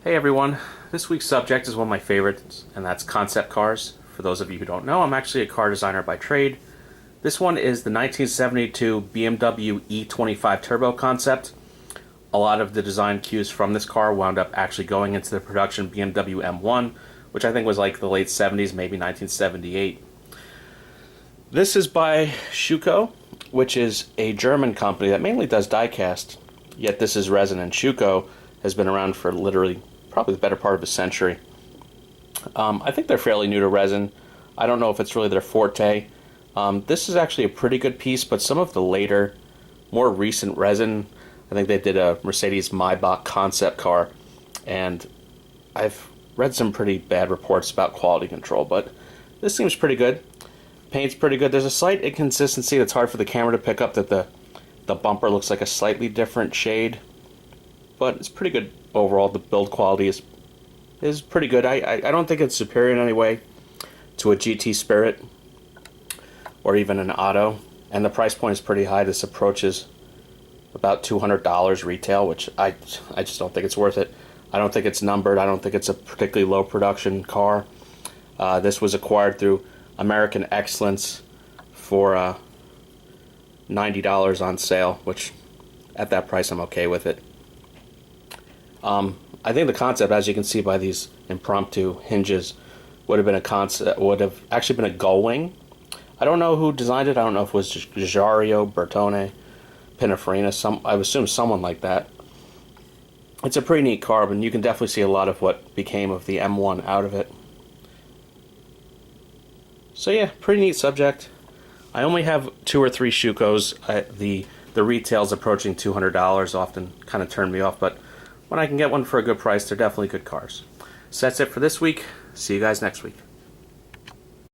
Hey everyone, this week's subject is one of my favorites, and that's concept cars. For those of you who don't know, I'm actually a car designer by trade. This one is the 1972 BMW E25 Turbo concept. A lot of the design cues from this car wound up actually going into the production BMW M1, which I think was like the late 70s, maybe 1978. This is by Schuco, which is a German company that mainly does diecast, yet this is resin, and Schuco has been around for literally probably the better part of a century. I think they're fairly new to resin. I don't know if it's really their forte. This is actually a pretty good piece, but some of the later, more recent resin, I think they did a Mercedes Maybach concept car, and I've read some pretty bad reports about quality control, but this seems pretty good. Paint's pretty good. There's a slight inconsistency that's hard for the camera to pick up, that the bumper looks like a slightly different shade, but it's pretty good overall. The build quality is pretty good. I don't think it's superior in any way to a GT Spirit or even an Auto, and the price point is pretty high. This approaches about $200 retail, which I just don't think it's worth it. I don't think it's numbered. I don't think it's a particularly low production car. This was acquired through American Excellence for $90 on sale, which at that price I'm okay with it. I think the concept, as you can see by these impromptu hinges, would have actually been a gull wing. I don't know who designed it. I don't know if it was Giario, Bertone, Pininfarina, I would assume someone like that. It's a pretty neat car, and you can definitely see a lot of what became of the M1 out of it. So yeah, pretty neat subject. I only have 2 or 3 Schucos. The retails approaching $200 often kind of turn me off, but when I can get one for a good price, they're definitely good cars. So that's it for this week. See you guys next week.